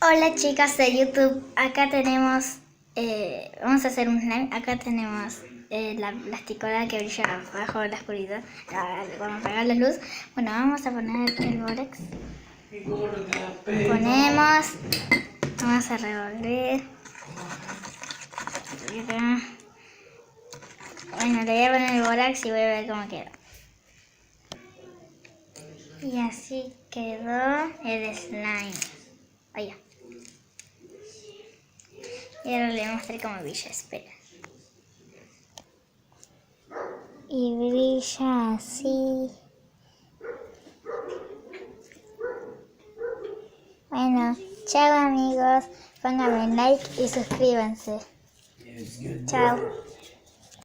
Hola chicas de YouTube, acá tenemos, vamos a hacer un slime, acá tenemos la plasticola que brilla bajo la oscuridad, cuando apagar la luz. Bueno, vamos a poner el bórex, ponemos, vamos a revolver. Bueno, le voy a poner el bórax y voy a ver cómo queda. Y así quedó el slime. Oye. Y ahora le mostré cómo brilla, espera. Y brilla así. Bueno, chao amigos. Pónganme like y suscríbanse. Chao.